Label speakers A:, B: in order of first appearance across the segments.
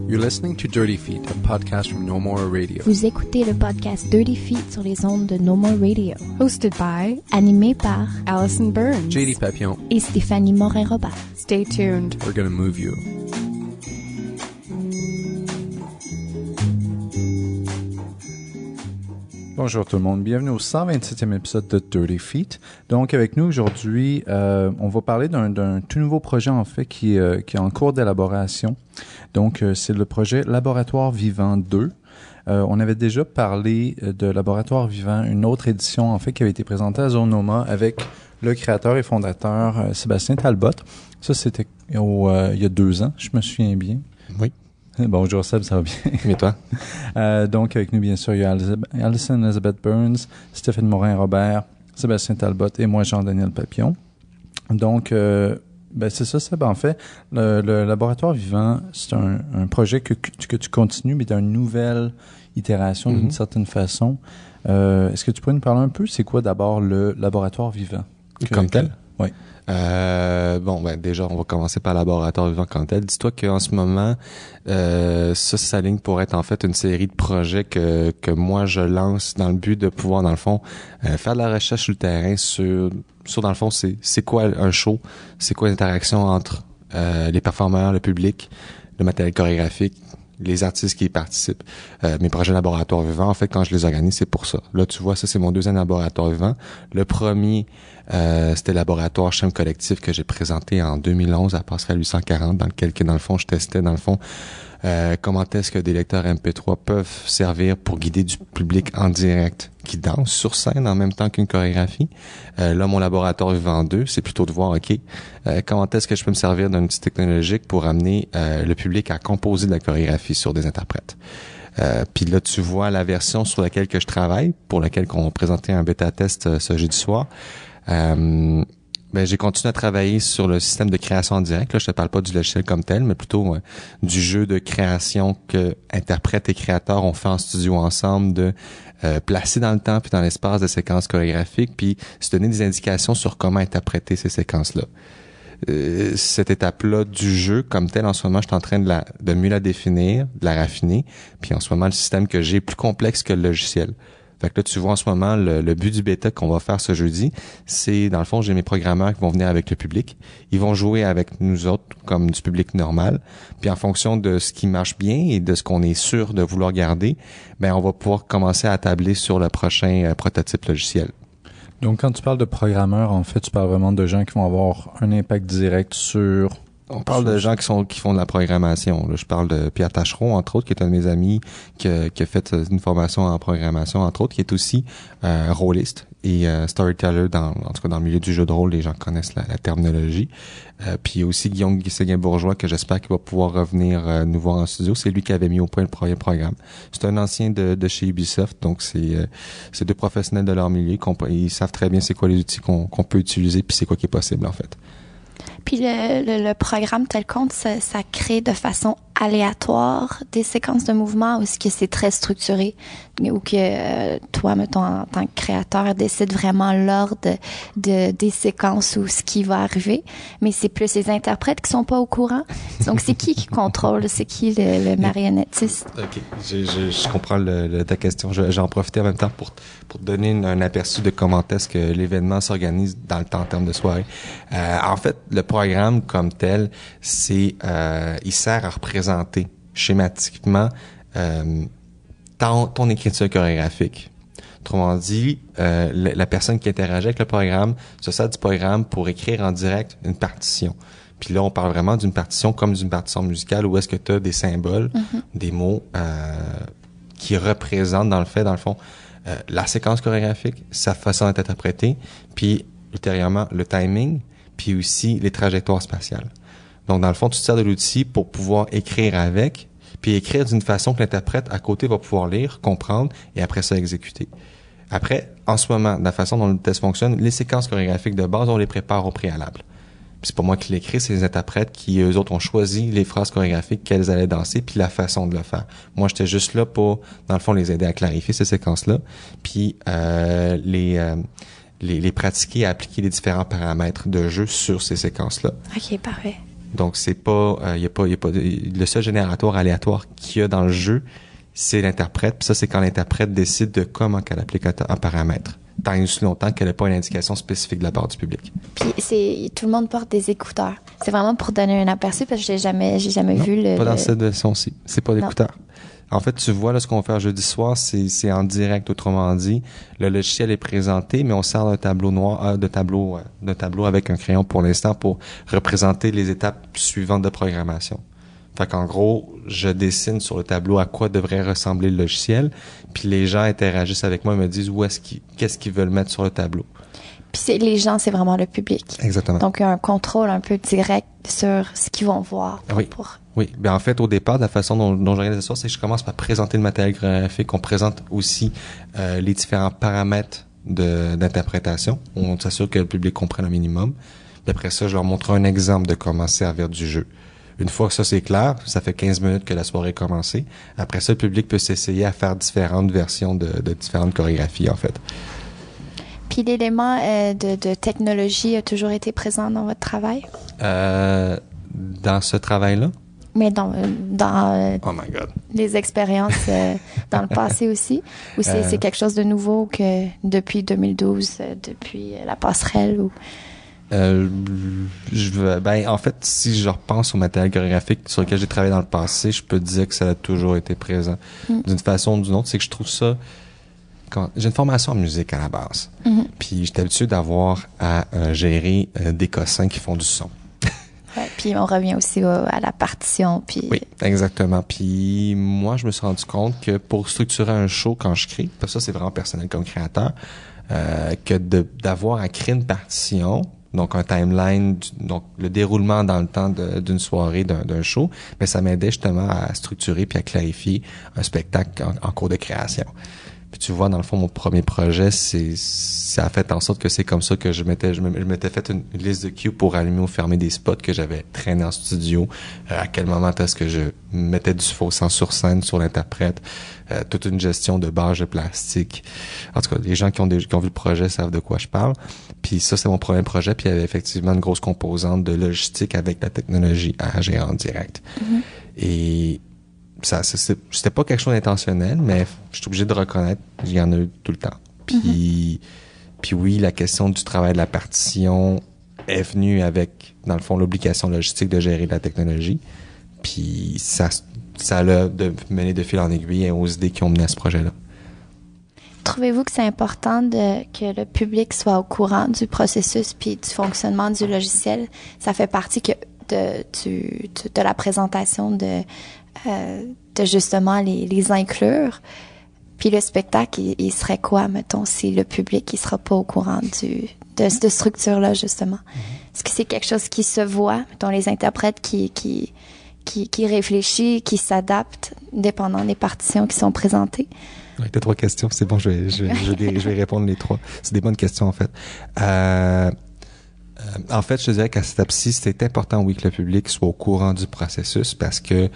A: You're listening to Dirty Feet, a podcast from No More Radio.
B: Vous écoutez le podcast Dirty Feet sur les ondes de No More Radio.
C: Hosted by,
B: Animé par
C: Allison Burns,
A: JD Papillon.
B: et Stéphanie Morin-Robert.
C: Stay tuned.
A: We're gonna move you.
D: Bonjour tout le monde, bienvenue au 127e épisode de Dirty Feet. Donc avec nous aujourd'hui, on va parler d'un tout nouveau projet en fait qui est en cours d'élaboration. Donc c'est le projet Laboratoire Vivant 2. On avait déjà parlé de Laboratoire Vivant, une autre édition en fait qui avait été présentée à Zonoma avec le créateur et fondateur Sébastien Talbot. Ça c'était il y a 2 ans, je me souviens bien.
E: Oui.
D: Bonjour Seb, ça va bien?
E: Et toi?
D: Donc, avec nous, bien sûr, il y a Allison Elizabeth Burns, Stéphane Morin-Robert, Sébastien Talbot et moi, Jean-Daniel Papillon. Donc, c'est ça, Seb. En fait, le Laboratoire Vivant, c'est un projet que tu continues, mais d'une nouvelle itération d'une certaine façon. Est-ce que tu pourrais nous parler un peu? C'est quoi d'abord le Laboratoire Vivant?
E: Comme tel?
D: Oui.
E: Déjà, on va commencer par Laboratoire Vivant comme tel. Dis-toi qu'en ce moment, ça s'aligne pour être en fait une série de projets que moi je lance dans le but de pouvoir, dans le fond, faire de la recherche sur le terrain sur dans le fond, c'est quoi un show, c'est quoi l'interaction entre les performeurs, le public, le matériel chorégraphique, les artistes qui y participent. Mes projets Laboratoire Vivant, en fait, quand je les organise, c'est pour ça. Là, tu vois, ça, c'est mon 2e Laboratoire Vivant. Le premier, c'était le Laboratoire Chème Collectif que j'ai présenté en 2011 à Passerelle 840, dans lequel, dans le fond, je testais, dans le fond, comment est-ce que des lecteurs MP3 peuvent servir pour guider du public en direct qui danse sur scène en même temps qu'une chorégraphie. Là, mon Laboratoire Vivant 2, c'est plutôt de voir, OK, comment est-ce que je peux me servir d'un outil technologique pour amener le public à composer de la chorégraphie sur des interprètes. Puis là, tu vois la version sur laquelle que je travaille, pour laquelle on présentait un bêta-test ce jeudi soir. J'ai continué à travailler sur le système de création en direct. Là, je te parle pas du logiciel comme tel, mais plutôt du jeu de création que interprètes et créateurs ont fait en studio ensemble, de placer dans le temps puis dans l'espace des séquences chorégraphiques, puis se donner des indications sur comment interpréter ces séquences-là. Cette étape-là du jeu comme tel, en ce moment, je suis en train de mieux la définir, de la raffiner, puis en ce moment, le système que j'ai est plus complexe que le logiciel. Fait que là, tu vois en ce moment, le but du bêta qu'on va faire ce jeudi, c'est, dans le fond, j'ai mes programmeurs qui vont venir avec le public. Ils vont jouer avec nous autres comme du public normal. Puis en fonction de ce qui marche bien et de ce qu'on est sûr de vouloir garder, on va pouvoir commencer à tabler sur le prochain prototype logiciel.
D: Donc, quand tu parles de programmeurs, en fait, tu parles vraiment de gens qui vont avoir un impact direct sur...
E: On parle de gens qui font de la programmation. Là, je parle de Pierre Tachereau, entre autres, qui est un de mes amis, qui a fait une formation en programmation, entre autres, qui est aussi rôliste et storyteller en tout cas dans le milieu du jeu de rôle. Les gens connaissent la terminologie. Puis aussi Guillaume Séguin-Bourgeois, que j'espère qu'il va pouvoir revenir nous voir en studio. C'est lui qui avait mis au point le premier programme. C'est un ancien de chez Ubisoft, donc c'est 2 professionnels de leur milieu. Ils savent très bien c'est quoi les outils qu'on peut utiliser, puis c'est quoi qui est possible en fait.
B: Puis le programme tel compte, ça crée de façon aléatoire des séquences de mouvement, ou est-ce que c'est très structuré, ou que toi, mettons, en tant que créateur, décide vraiment l'ordre des séquences ou ce qui va arriver, mais c'est plus les interprètes qui sont pas au courant. Donc c'est qui contrôle, c'est qui le marionnettiste?
E: Ok, je comprends ta question. J'en profitais en même temps pour te donner un aperçu de comment est-ce que l'événement s'organise dans le temps en termes de soirée. En fait, le programme comme tel, il sert à représenter schématiquement ton écriture chorégraphique. Autrement dit, la personne qui interagit avec le programme se sert du programme pour écrire en direct une partition. Puis là, on parle vraiment d'une partition comme d'une partition musicale où est-ce que tu as des symboles, des mots qui représentent dans le fond, la séquence chorégraphique, sa façon d'être interprétée, puis ultérieurement le timing, puis aussi les trajectoires spatiales. Donc, dans le fond, tu te sers de l'outil pour pouvoir écrire avec, puis écrire d'une façon que l'interprète à côté va pouvoir lire, comprendre, et après ça, exécuter. Après, en ce moment, la façon dont le test fonctionne, les séquences chorégraphiques de base, on les prépare au préalable. Puis c'est pas moi qui l'écris, c'est les interprètes qui, eux autres, ont choisi les phrases chorégraphiques qu'elles allaient danser, puis la façon de le faire. Moi, j'étais juste là pour, dans le fond, les aider à clarifier ces séquences-là, puis les pratiquer et appliquer les différents paramètres de jeu sur ces séquences-là.
B: OK, parfait.
E: Donc, c'est pas, le seul générateur aléatoire qu'il y a dans le jeu, c'est l'interprète. Puis ça, c'est quand l'interprète décide de comment qu'elle applique un paramètre. Tant et aussi longtemps qu'elle n'a pas une indication spécifique de la part du public.
B: Puis tout le monde porte des écouteurs. C'est vraiment pour donner un aperçu parce que j'ai jamais vu le.
E: Pas dans cette version-ci. C'est pas d'écouteurs. En fait, tu vois, là, ce qu'on va faire jeudi soir, c'est en direct, autrement dit. Le logiciel est présenté, mais on sert d'un tableau noir, d'un tableau avec un crayon pour l'instant pour représenter les étapes suivantes de programmation. Fait qu'en gros, je dessine sur le tableau à quoi devrait ressembler le logiciel, puis les gens interagissent avec moi et me disent qu'est-ce qu'ils veulent mettre sur le tableau.
B: Puis les gens, c'est vraiment le public.
E: Exactement.
B: Donc, il y a un contrôle un peu direct sur ce qu'ils vont voir.
E: Oui. Ben en fait, au départ, la façon dont j'organise ça, c'est que je commence par présenter le matériel graphique. On présente aussi les différents paramètres d'interprétation. On s'assure que le public comprenne un minimum. Puis après ça, je leur montre un exemple de comment servir du jeu. Une fois que ça c'est clair, ça fait 15 minutes que la soirée est commencée. Après ça, le public peut s'essayer à faire différentes versions de différentes chorégraphies, en fait.
B: Puis l'élément de technologie a toujours été présent dans votre travail?
E: Dans ce travail-là?
B: Mais dans
E: oh my God.
B: les expériences dans le passé aussi? Ou c'est quelque chose de nouveau que depuis 2012, depuis la passerelle? Ou...
E: en fait, si je repense au matériel chorégraphique sur lequel j'ai travaillé dans le passé, je peux dire que ça a toujours été présent. D'une façon ou d'une autre, c'est que je trouve ça... J'ai une formation en musique à la base. Puis j'étais habitué d'avoir à gérer des cossins qui font du son.
B: Ouais, puis on revient aussi à la partition. Puis...
E: Oui, exactement. Puis moi, je me suis rendu compte que pour structurer un show quand je crée, parce que ça c'est vraiment personnel comme créateur, que d'avoir à créer une partition, donc un timeline, donc le déroulement dans le temps d'une soirée, d'un show, mais ça m'aidait justement à structurer puis à clarifier un spectacle en cours de création. Puis tu vois, dans le fond, mon premier projet, ça a fait en sorte que c'est comme ça que je m'étais fait une liste de cues pour allumer ou fermer des spots que j'avais traînés en studio. À quel moment est-ce que je mettais du faux sang sur scène sur l'interprète, toute une gestion de barges de plastique. En tout cas, les gens qui ont vu le projet savent de quoi je parle. Puis ça, c'est mon premier projet. Puis il y avait effectivement une grosse composante de logistique avec la technologie à gérer en direct. Et ça, c'était pas quelque chose d'intentionnel, mais je suis obligé de reconnaître qu'il y en a eu tout le temps. Puis oui, la question du travail de la partition est venue avec, dans le fond, l'obligation logistique de gérer la technologie. Puis ça l'a mené de fil en aiguille aux idées qui ont mené à ce projet-là.
B: Trouvez-vous que c'est important que le public soit au courant du processus puis du fonctionnement du logiciel? Ça fait partie de la présentation de justement les inclure. Puis le spectacle, il serait quoi, mettons, si le public il sera pas au courant de cette structure-là, justement? Est-ce que c'est quelque chose qui se voit, mettons, les interprètes qui réfléchit, qui s'adapte, dépendant des partitions qui sont présentées?
E: Oui, t'as 3 questions, c'est bon, je vais répondre les 3. C'est des bonnes questions, en fait. En fait, je te dirais qu'à cette étape-ci, c'est important, oui, que le public soit au courant du processus parce que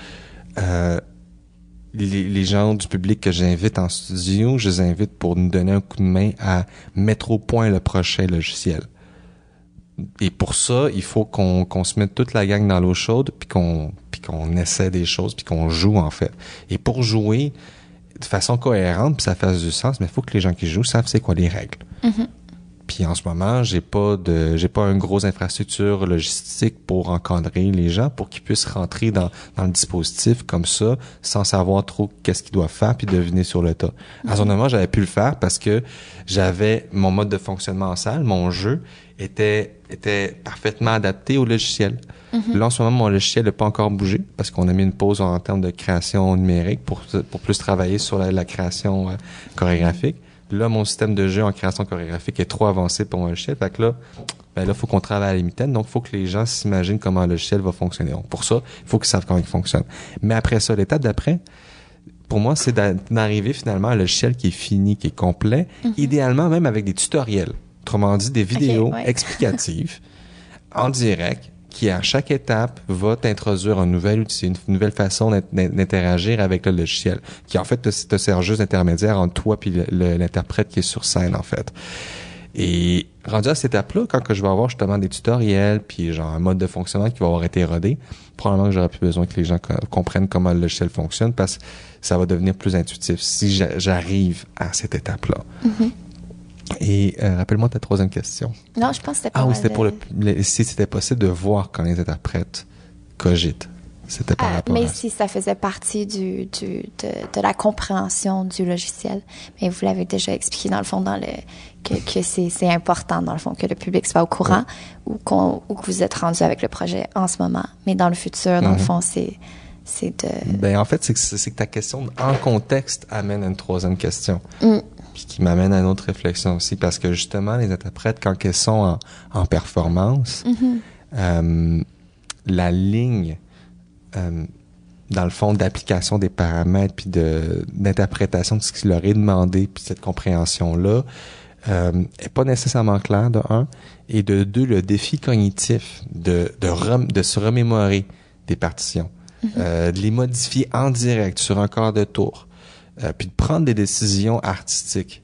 E: les gens du public que j'invite en studio, je les invite pour nous donner un coup de main à mettre au point le prochain logiciel. Et pour ça, il faut qu'on se mette toute la gang dans l'eau chaude puis qu'on essaie des choses puis qu'on joue, en fait. Et pour jouer de façon cohérente puis ça fasse du sens, mais il faut que les gens qui jouent savent c'est quoi les règles. Puis en ce moment, j'ai pas une grosse infrastructure logistique pour encadrer les gens pour qu'ils puissent rentrer dans le dispositif comme ça sans savoir trop qu'est-ce qu'ils doivent faire puis deviner sur le tas. À ce moment, j'avais pu le faire parce que j'avais mon mode de fonctionnement en salle, mon jeu était parfaitement adapté au logiciel. Là, en ce moment, mon logiciel n'a pas encore bougé parce qu'on a mis une pause en termes de création numérique pour plus travailler sur la création chorégraphique. Là, mon système de jeu en création chorégraphique est trop avancé pour mon logiciel. Fait que là, faut qu'on travaille à la mitaine. Donc, il faut que les gens s'imaginent comment le logiciel va fonctionner. Donc, pour ça, il faut qu'ils savent comment il fonctionne. Mais après ça, l'étape d'après, pour moi, c'est d'arriver finalement à un logiciel qui est fini, qui est complet, idéalement même avec des tutoriels. Autrement dit, des vidéos explicatives en direct qui, à chaque étape, va t'introduire un nouvel outil, une nouvelle façon d'interagir avec le logiciel, qui, en fait, te sert juste d'intermédiaire entre toi puis l'interprète qui est sur scène, en fait. Et rendu à cette étape-là, quand que je vais avoir justement des tutoriels, puis genre un mode de fonctionnement qui va avoir été rodé, probablement que j'aurai plus besoin que les gens comprennent comment le logiciel fonctionne, parce que ça va devenir plus intuitif si j'arrive à cette étape-là. Et rappelle-moi ta troisième question.
B: Non, je pense que c'était pas
E: Ah oui,
B: mal
E: c'était pour si c'était possible de voir quand les interprètes cogitent. C'était par rapport
B: mais
E: à ça.
B: si ça faisait partie de la compréhension du logiciel. Mais vous l'avez déjà expliqué dans le fond que c'est important dans le fond que le public soit au courant ou que vous êtes rendu avec le projet en ce moment. Mais dans le futur, dans le fond, c'est de...
E: Ben en fait, c'est que ta question en contexte amène à une troisième question. Puis qui m'amène à une autre réflexion aussi, parce que justement, les interprètes, quand elles sont en performance, la ligne dans le fond d'application des paramètres puis d'interprétation de ce qui leur est demandé puis cette compréhension là est pas nécessairement claire de un, et de deux, le défi cognitif de se remémorer des partitions, de les modifier en direct sur un quart de tour, puis de prendre des décisions artistiques,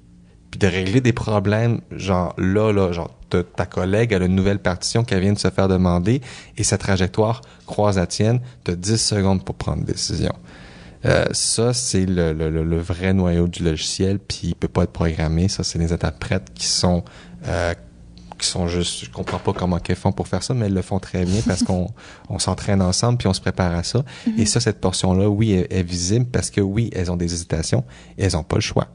E: puis de régler des problèmes genre genre ta collègue a une nouvelle partition qu'elle vient de se faire demander et sa trajectoire croise la tienne, tu as 10 secondes pour prendre une décision. Ça, c'est le vrai noyau du logiciel, puis il peut pas être programmé. Ça, c'est les interprètes qui sont juste, je comprends pas comment qu'elles font pour faire ça, mais elles le font très bien parce qu'on s'entraîne ensemble puis on se prépare à ça. Et ça, cette portion-là, oui, est visible parce que oui, elles ont des hésitations et elles ont pas le choix.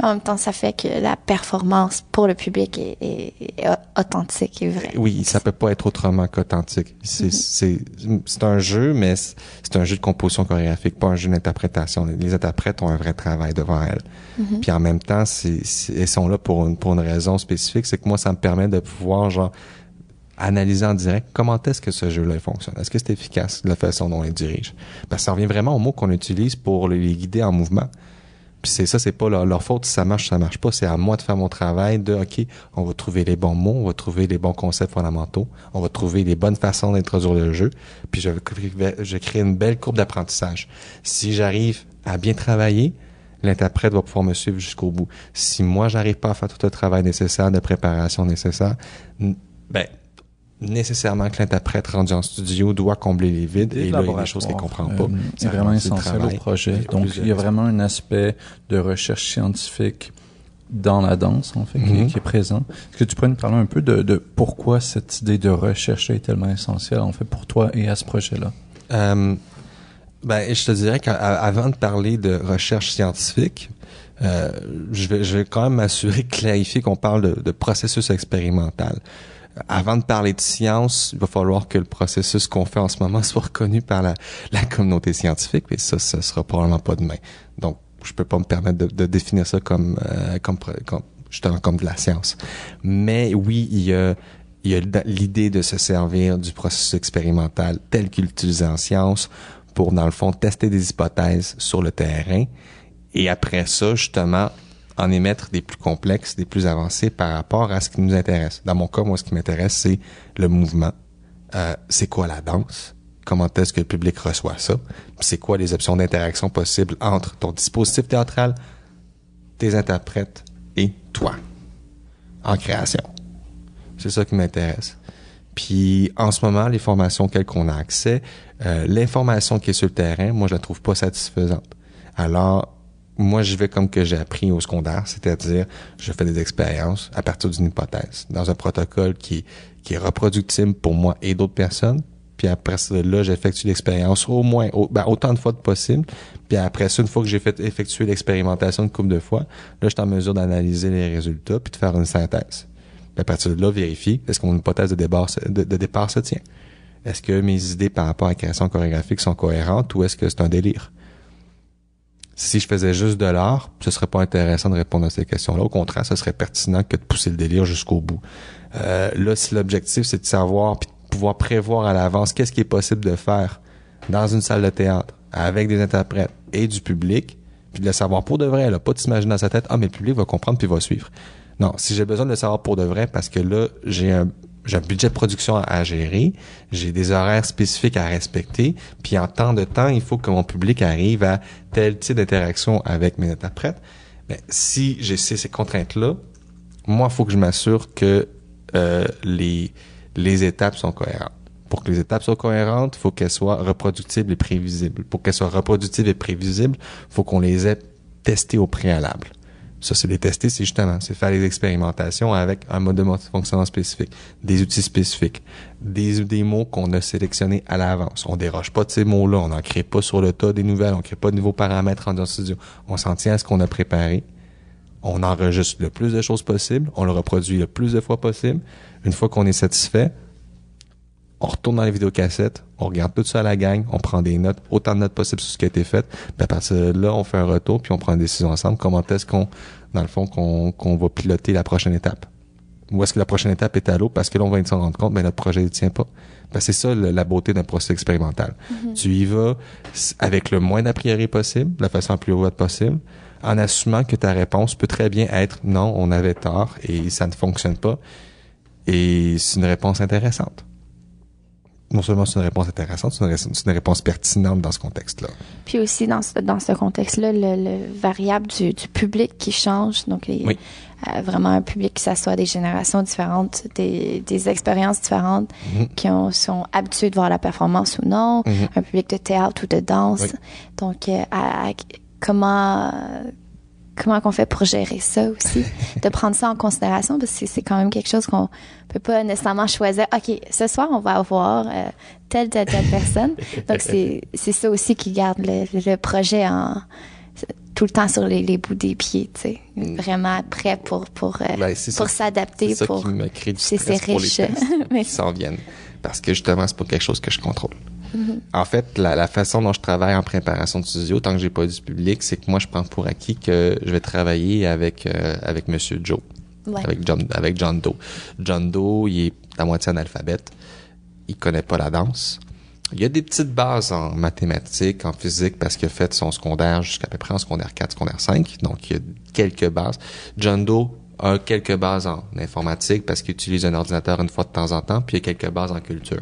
B: En même temps, ça fait que la performance pour le public est authentique et vraie.
E: Oui, ça peut pas être autrement qu'authentique. C'est un jeu, mais c'est un jeu de composition chorégraphique, pas un jeu d'interprétation. Les interprètes ont un vrai travail devant elles. Puis en même temps, elles sont là pour une raison spécifique, c'est que moi, ça me permet de pouvoir genre analyser en direct comment est-ce que ce jeu-là fonctionne. Est-ce que c'est efficace de la façon dont on les dirige? Parce que ça revient vraiment au mot qu'on utilise pour les guider en mouvement. Puis c'est pas leur faute si ça marche pas. C'est à moi de faire mon travail OK, on va trouver les bons mots, on va trouver les bons concepts fondamentaux, on va trouver les bonnes façons d'introduire le jeu, puis je crée une belle courbe d'apprentissage. Si j'arrive à bien travailler, l'interprète va pouvoir me suivre jusqu'au bout. Si moi, j'arrive pas à faire tout le travail nécessaire, de préparation nécessaire, ben nécessairement que l'interprète rendu en studio doit combler les vides, et là, il y a des choses qu'il comprend pas.
D: C'est vraiment essentiel au projet. Donc, il y a vraiment un aspect de recherche scientifique dans la danse, en fait, qui est présent. Est-ce que tu pourrais nous parler un peu de pourquoi cette idée de recherche est tellement essentielle, en fait, pour toi et à ce projet-là?
E: Je te dirais qu'avant de parler de recherche scientifique, je vais quand même m'assurer, clarifier qu'on parle de processus expérimental. Avant de parler de science, il va falloir que le processus qu'on fait en ce moment soit reconnu par la communauté scientifique, et ça sera probablement pas demain. Donc, je peux pas me permettre de définir ça comme justement comme de la science. Mais oui, il y a l'idée de se servir du processus expérimental tel qu'il est utilisé en science pour, dans le fond, tester des hypothèses sur le terrain, et après ça, justement, en émettre des plus complexes, des plus avancés par rapport à ce qui nous intéresse. Dans mon cas, moi, ce qui m'intéresse, c'est le mouvement. C'est quoi la danse? Comment est-ce que le public reçoit ça? C'est quoi les options d'interaction possibles entre ton dispositif théâtral, tes interprètes et toi, en création? C'est ça qui m'intéresse. Puis, en ce moment, les formations auxquelles on a accès, l'information qui est sur le terrain, moi, je la trouve pas satisfaisante. Alors, moi, je vais comme que j'ai appris au secondaire, c'est-à-dire, je fais des expériences à partir d'une hypothèse, dans un protocole qui est reproductible pour moi et d'autres personnes. Puis après ça, là, j'effectue l'expérience au moins autant de fois que possible. Puis après ça, une fois que j'ai fait effectuer l'expérimentation une couple de fois, là, je suis en mesure d'analyser les résultats puis de faire une synthèse. Puis à partir de là, vérifier est-ce que mon hypothèse de départ se tient. Est-ce que mes idées par rapport à la création chorégraphique sont cohérentes ou est-ce que c'est un délire? Si je faisais juste de l'art, ce serait pas intéressant de répondre à ces questions-là. Au contraire, ce serait pertinent que de pousser le délire jusqu'au bout. Là, si l'objectif, c'est de savoir puis de pouvoir prévoir à l'avance qu'est-ce qui est possible de faire dans une salle de théâtre avec des interprètes et du public, puis de le savoir pour de vrai, là, pas de s'imaginer dans sa tête, mais le public va comprendre puis va suivre. Non, si j'ai besoin de le savoir pour de vrai, parce que là, j'ai un budget de production à gérer, j'ai des horaires spécifiques à respecter, puis en temps de temps, il faut que mon public arrive à tel type d'interaction avec mes interprètes. Mais si j'ai ces contraintes-là, moi, il faut que je m'assure que les étapes sont cohérentes. Pour que les étapes soient cohérentes, il faut qu'elles soient reproductibles et prévisibles. Pour qu'elles soient reproductibles et prévisibles, il faut qu'on les ait testées au préalable. Ça, c'est les tester, c'est faire les expérimentations avec un mode de fonctionnement spécifique, des outils spécifiques, des mots qu'on a sélectionnés à l'avance. On déroge pas de ces mots-là, on n'en crée pas sur le tas des nouvelles, on crée pas de nouveaux paramètres en studio. On s'en tient à ce qu'on a préparé. On enregistre le plus de choses possible, on le reproduit le plus de fois possible. Une fois qu'on est satisfait, on retourne dans les vidéocassettes, on regarde tout ça à la gang, on prend des notes, autant de notes possibles sur ce qui a été fait. Puis à partir de là, on fait un retour, puis on prend une décision ensemble. Comment est-ce qu'on va piloter la prochaine étape? Ou est-ce que la prochaine étape est à l'eau? Parce que là, on va s'en rendre compte, mais notre projet ne tient pas. Ben, c'est ça la beauté d'un processus expérimental. Tu y vas avec le moins d'a priori possible, de la façon la plus ouverte possible, en assumant que ta réponse peut très bien être non, on avait tort et ça ne fonctionne pas. Et c'est une réponse intéressante. Non seulement c'est une réponse intéressante, c'est une réponse pertinente dans ce contexte-là.
B: Puis aussi, dans ce contexte-là, le variable du public qui change. Donc, vraiment un public, que ça soit des générations différentes, des expériences différentes, qui sont habitués de voir la performance ou non, un public de théâtre ou de danse. Oui. Donc, comment qu'on fait pour gérer ça aussi, de prendre ça en considération, parce que c'est quand même quelque chose qu'on peut pas nécessairement choisir. OK, ce soir, on va avoir telle personne. Donc, c'est ça aussi qui garde le projet tout le temps sur les bouts des pieds, tu sais. Vraiment prêt pour s'adapter.
E: C'est ça qui me crée du stress pour les textes qui s'en viennent. Parce que justement, c'est pas quelque chose que je contrôle. En fait, la façon dont je travaille en préparation de studio, tant que j'ai pas du public, c'est que moi, je prends pour acquis que je vais travailler avec Monsieur Joe, avec John Doe. John Doe, il est à moitié analphabète, il connaît pas la danse. Il y a des petites bases en mathématiques, en physique, parce qu'il a fait son secondaire jusqu'à peu près en secondaire 4, secondaire 5, donc il y a quelques bases. John Doe a quelques bases en informatique parce qu'il utilise un ordinateur une fois de temps en temps, puis il y a quelques bases en culture.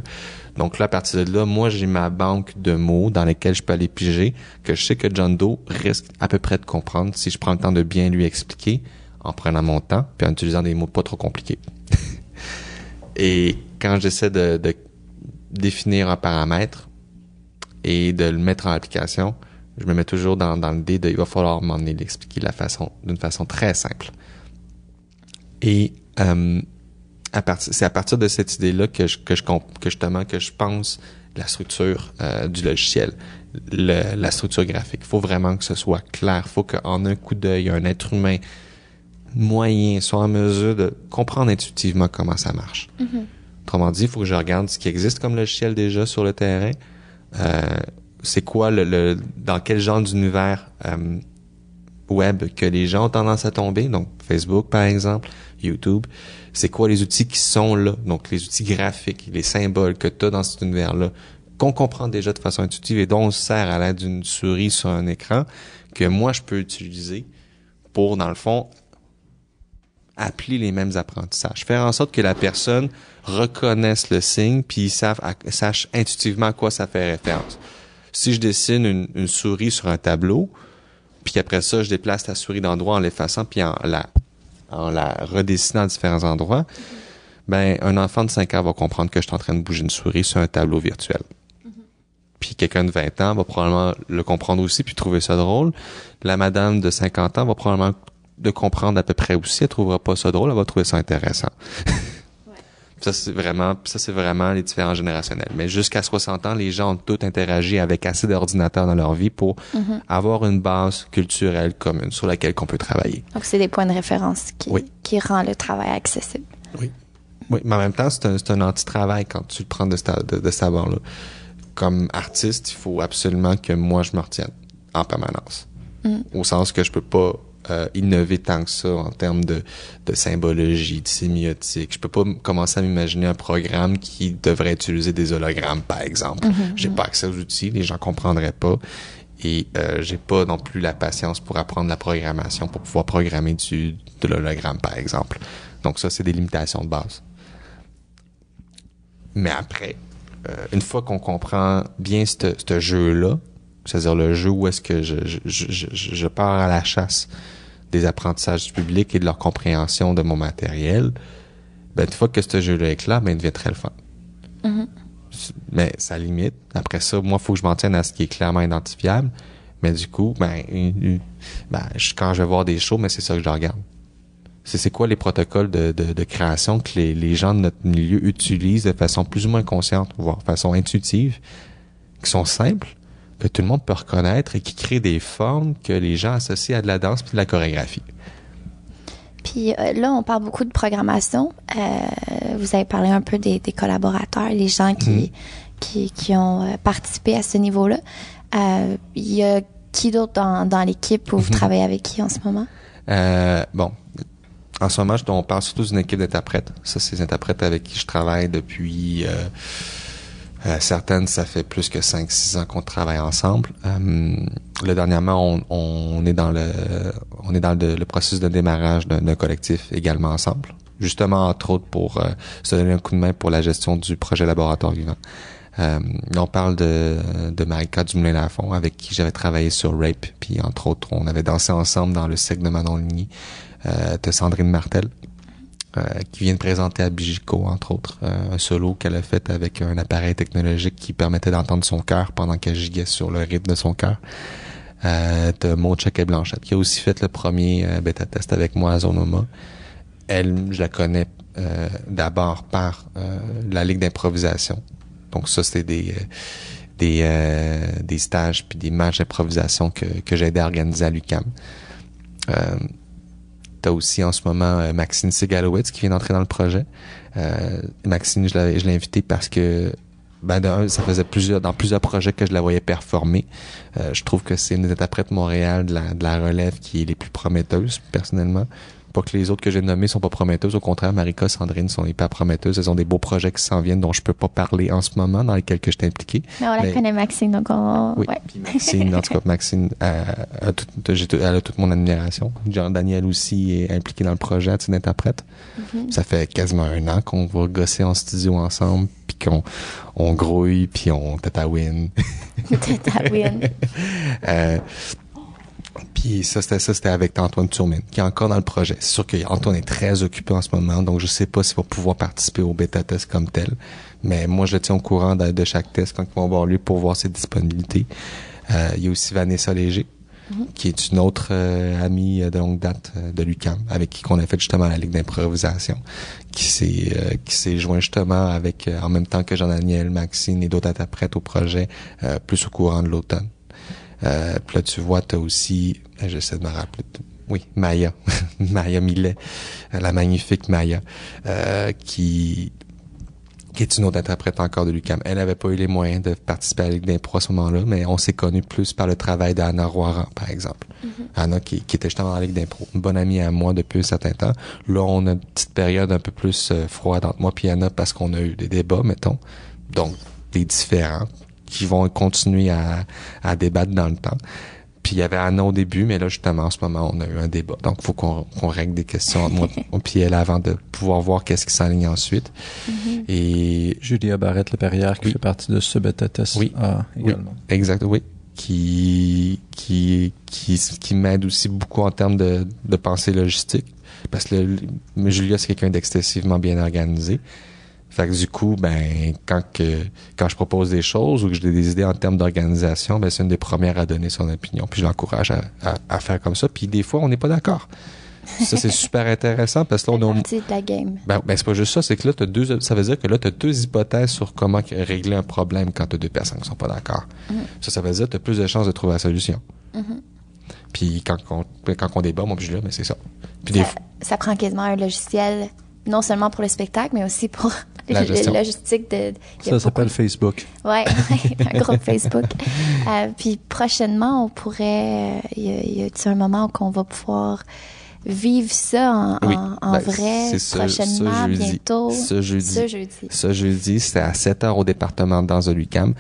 E: Donc là, à partir de là, moi, j'ai ma banque de mots dans lesquels je peux aller piger, que je sais que John Doe risque à peu près de comprendre si je prends le temps de bien lui expliquer, en prenant mon temps, puis en utilisant des mots pas trop compliqués. Et quand j'essaie de définir un paramètre et de le mettre en application, je me mets toujours dans l'idée de il va falloir m'emmener l'expliquer d'une façon très simple. Et c'est à partir de cette idée-là que je pense la structure du logiciel, la structure graphique. Il faut vraiment que ce soit clair. Il faut qu'en un coup d'œil, un être humain moyen soit en mesure de comprendre intuitivement comment ça marche. Autrement dit, il faut que je regarde ce qui existe comme logiciel déjà sur le terrain. C'est quoi dans quel genre d'univers web que les gens ont tendance à tomber, donc Facebook par exemple, YouTube, c'est quoi les outils qui sont là, donc les outils graphiques, les symboles que tu as dans cet univers-là, qu'on comprend déjà de façon intuitive et dont on se sert à l'aide d'une souris sur un écran, que moi je peux utiliser pour, dans le fond, appeler les mêmes apprentissages. Faire en sorte que la personne reconnaisse le signe puis sache intuitivement à quoi ça fait référence. Si je dessine une souris sur un tableau, puis après ça, je déplace la souris d'endroit en l'effaçant puis en la redessinant à différents endroits, ben un enfant de 5 ans va comprendre que je suis en train de bouger une souris sur un tableau virtuel. Puis quelqu'un de 20 ans va probablement le comprendre aussi puis trouver ça drôle. La madame de 50 ans va probablement le comprendre à peu près aussi. Elle trouvera pas ça drôle, elle va trouver ça intéressant. Ça, c'est vraiment les différents générationnels. Mais jusqu'à 60 ans, les gens ont tous interagi avec assez d'ordinateurs dans leur vie pour avoir une base culturelle commune sur laquelle on peut travailler.
B: Donc, c'est des points de référence qui rend le travail accessible.
E: Oui. Oui, mais en même temps, c'est un anti-travail quand tu le prends de cette bord-là. Comme artiste, il faut absolument que moi, je me retienne en permanence. Au sens que je peux pas innover tant que ça en termes de symbologie, de sémiotique. Je peux pas commencer à m'imaginer un programme qui devrait utiliser des hologrammes, par exemple. J'ai pas accès aux outils, les gens comprendraient pas. Et j'ai pas non plus la patience pour apprendre la programmation, pour pouvoir programmer de l'hologramme, par exemple. Donc ça, c'est des limitations de base. Mais après, une fois qu'on comprend bien ce jeu-là, c'est-à-dire le jeu où est-ce que je pars à la chasse des apprentissages du public et de leur compréhension de mon matériel, Ben, une fois que ce jeu-là est clair, ben, il devient très le fun.
B: Mhm.
E: Mais ça limite. Après ça, moi, il faut que je m'en tienne à ce qui est clairement identifiable. Mais du coup, quand je vais voir des shows, mais c'est ça que je regarde. C'est quoi les protocoles de création que les gens de notre milieu utilisent de façon plus ou moins consciente, voire de façon intuitive, qui sont simples, que tout le monde peut reconnaître et qui créent des formes que les gens associent à de la danse puis de la chorégraphie.
B: Puis là, on parle beaucoup de programmation. Vous avez parlé un peu des collaborateurs, les gens qui ont participé à ce niveau-là. Il y a qui d'autre dans l'équipe où vous travaillez avec qui en ce moment?
E: En ce moment, on parle surtout d'une équipe d'interprètes. Ça, c'est des interprètes avec qui je travaille depuis... certaines, ça fait plus que 5-6 ans qu'on travaille ensemble. Là, dernièrement, on est dans le processus de démarrage d'un collectif également ensemble. Justement, entre autres, pour se donner un coup de main pour la gestion du projet Laboratoire Vivant. On parle de Marika Dumoulin-Lafont, avec qui j'avais travaillé sur Rape, puis entre autres, on avait dansé ensemble dans le cycle de Manon Ligny, de Sandrine Martel, qui vient de présenter à Bigico, entre autres, un solo qu'elle a fait avec un appareil technologique qui permettait d'entendre son cœur pendant qu'elle giguait sur le rythme de son cœur. De Maud Choquet-Blanchette, qui a aussi fait le premier bêta-test avec moi à Zonoma. Elle, je la connais d'abord par la Ligue d'improvisation. Donc ça, c'était des stages puis des matchs d'improvisation que j'ai aidé à organiser à l'UQAM. T'as aussi en ce moment Maxine Segalowitz qui vient d'entrer dans le projet. Maxine, je l'ai invitée parce que ça faisait dans plusieurs projets que je la voyais performer. Je trouve que c'est une des interprètes Montréal de la relève qui est les plus prometteuses, personnellement. Pas que les autres que j'ai nommés sont pas prometteuses. Au contraire, Marika, Sandrine sont hyper prometteuses. Elles ont des beaux projets qui s'en viennent dont je peux pas parler en ce moment, dans lesquels que je t'ai impliqué.
B: Mais on la connaît, Maxine, donc
E: Oui,
B: ouais.
E: puis Maxine, en tout cas, Maxine, elle a toute mon admiration. Jean-Daniel aussi est impliqué dans le projet à titre d'interprète. Mm-hmm. Ça fait quasiment 1 an qu'on va gosser en studio ensemble, puis qu'on grouille, puis on tatawine.
B: Tatawine.
E: Puis ça, c'était avec Antoine Turmine, qui est encore dans le projet. C'est sûr qu'Antoine est très occupé en ce moment, donc je sais pas s'il va pouvoir participer au bêta-test comme tel. Mais moi, je le tiens au courant de chaque test quand ils vont avoir lieu pour voir ses disponibilités. Il y a aussi Vanessa Léger, qui est une autre amie de longue date de l'UQAM, avec qui qu'on a fait justement la Ligue d'improvisation, qui s'est joint justement avec, en même temps que Jean-Daniel, Maxine et d'autres interprètes au projet, plus au courant de l'automne. Puis là, tu vois, t'as aussi, j'essaie de me rappeler, oui, Maya, Maya Millet, la magnifique Maya, qui est une autre interprète encore de l'UQAM. Elle n'avait pas eu les moyens de participer à la Ligue d'impro à ce moment-là, mais on s'est connus plus par le travail d'Anna Roiran, par exemple. Mm-hmm. Anna, qui était justement dans la Ligue d'impro. Une bonne amie à moi depuis un certain temps. Là, on a une petite période un peu plus froide entre moi et Anna parce qu'on a eu des débats, mettons. Donc, des différends qui vont continuer à débattre dans le temps. Puis il y avait Anna au début, mais là, justement, en ce moment, on a eu un débat. Donc, il faut qu'on règle des questions entre moi puis elle avant de pouvoir voir qu'est-ce qui s'enligne ensuite.
B: Mm-hmm.
D: Et Julia Barrette-Leperrière, qui fait partie de ce bêta-test également.
E: Oui, exact, oui. Qui m'aide aussi beaucoup en termes de pensée logistique. Parce que Julia, c'est quelqu'un d'excessivement bien organisé. Fait que du coup, quand je propose des choses ou que j'ai des idées en termes d'organisation, c'est une des premières à donner son opinion. Puis je l'encourage à faire comme ça. Puis des fois, on n'est pas d'accord. Ça, c'est super intéressant parce que là, on a...
B: C'est partie de la game.
E: C'est pas juste ça, c'est que là, ça veut dire que là, t'as 2 hypothèses sur comment régler un problème quand t'as 2 personnes qui sont pas d'accord. Mm-hmm. Ça veut dire que t'as plus de chances de trouver la solution. Mm-hmm. Puis quand on débat, moi puis je c'est ça. Puis
B: ça prend quasiment un logiciel, non seulement pour le spectacle, mais aussi pour la logistique
D: ça s'appelle Facebook.
B: Ouais, un groupe Facebook. Puis prochainement, on pourrait... y a-t-il un moment où on va pouvoir vivre ça en vrai, prochainement, bientôt?
E: Ce jeudi, c'est à 7h au département de danse de l'UQAM.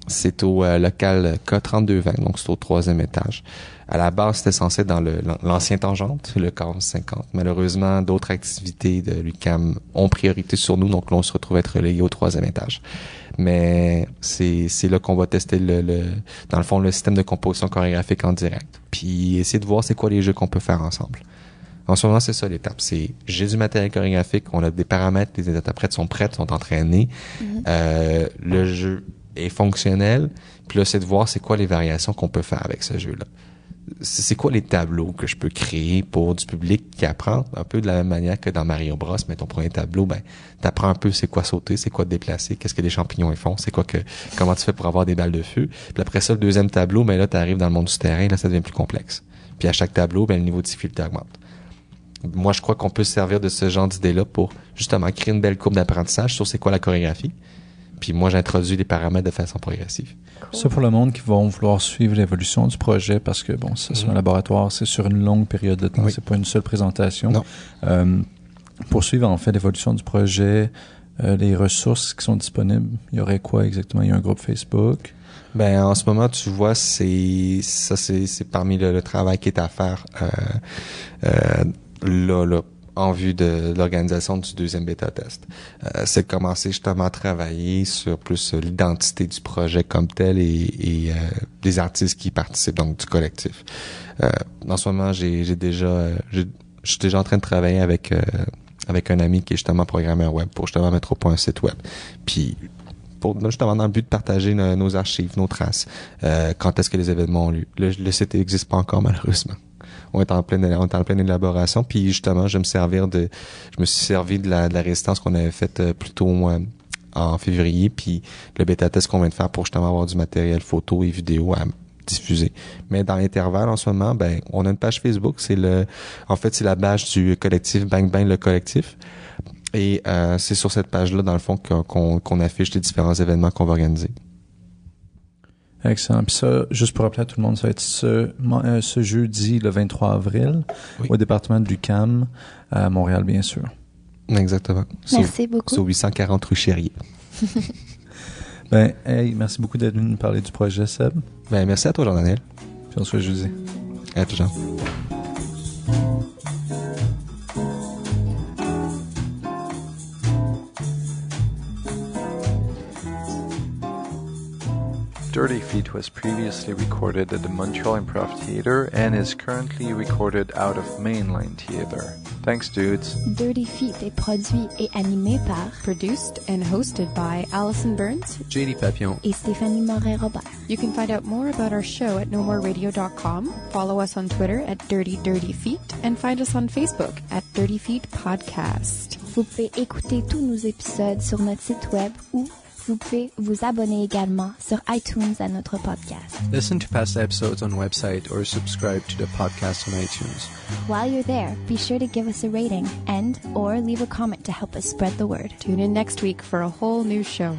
E: C'est au local K3220, donc c'est au 3e étage. À la base, c'était censé être dans l'ancien Tangente, le 40-50. Malheureusement, d'autres activités de l'UQAM ont priorité sur nous, donc là, on se retrouve à être relégué au 3e étage. Mais c'est là qu'on va tester dans le fond, le système de composition chorégraphique en direct. Puis essayer de voir c'est quoi les jeux qu'on peut faire ensemble. En ce moment, c'est ça l'étape. C'est j'ai du matériel chorégraphique, on a des paramètres, les interprètes sont prêts, sont entraînés. Le jeu est fonctionnel. Puis là, c'est de voir c'est quoi les variations qu'on peut faire avec ce jeu-là. C'est quoi les tableaux que je peux créer pour du public qui apprend un peu de la même manière que dans Mario Bros. Mais ton premier tableau, t'apprends un peu c'est quoi sauter, c'est quoi déplacer, qu'est-ce que les champignons ils font, comment tu fais pour avoir des balles de feu. Puis après ça, le deuxième tableau, là, t'arrives dans le monde du terrain, là, ça devient plus complexe. Puis à chaque tableau, le niveau de difficulté augmente. Moi, je crois qu'on peut se servir de ce genre d'idée-là pour justement créer une belle courbe d'apprentissage sur c'est quoi la chorégraphie. Puis moi, j'introduis les paramètres de façon progressive.
B: Cool.
D: Ça, pour le monde qui vont vouloir suivre l'évolution du projet, parce que, bon, ça, c'est un laboratoire, c'est sur une longue période de temps, c'est pas une seule présentation.
E: Non.
D: Pour suivre, en fait, l'évolution du projet, les ressources qui sont disponibles, il y aurait quoi exactement? Il y a un groupe Facebook?
E: En ce moment, tu vois, c'est parmi le travail qui est à faire là, en vue de l'organisation du deuxième bêta-test. C'est commencer justement à travailler sur plus l'identité du projet comme tel et des artistes qui participent, donc du collectif. En ce moment, je suis déjà en train de travailler avec un ami qui est justement programmeur web pour justement mettre au point un site web. Puis justement dans le but de partager nos archives, nos traces, quand est-ce que les événements ont lieu. Le site n'existe pas encore malheureusement. On est en pleine élaboration, puis justement, je me suis servi de la résistance qu'on avait faite plus tôt en février, puis le bêta-test qu'on vient de faire pour justement avoir du matériel photo et vidéo à diffuser. Mais dans l'intervalle, en ce moment, on a une page Facebook, c'est la page du collectif Bang Bang le collectif. Et c'est sur cette page-là, dans le fond, qu'on affiche les différents événements qu'on va organiser.
D: Excellent. Puis ça, juste pour rappeler à tout le monde, ça va être ce jeudi, le 23 avril, au département de l'UQAM, à Montréal, bien sûr.
E: Exactement.
B: Merci beaucoup.
E: C'est au 840 rue Chérier.
D: Merci beaucoup d'être venu nous parler du projet, Seb.
E: Merci à toi, Jean-Daniel.
D: Puis on se voit jeudi.
E: À tout, Jean.
A: Dirty Feet was previously recorded at the Montreal Improv Theatre and is currently recorded out of Mainline Theatre. Thanks, dudes.
B: Dirty Feet est produit et animé par
C: Produced and hosted by Allison Burns
A: JD Papillon.
B: et Stéphanie Moret-Robert.
C: You can find out more about our show at nomoreradio.com, follow us on Twitter at Dirty Feet, and find us on Facebook at Dirty Feet Podcast.
B: Vous pouvez écouter tous nos épisodes sur notre site web ou vous pouvez vous abonner également sur iTunes à notre podcast.
A: Listen to past episodes on website or subscribe to the podcast on iTunes.
B: While you're there, be sure to give us a rating and or leave a comment to help us spread the word.
C: Tune in next week for a whole new show.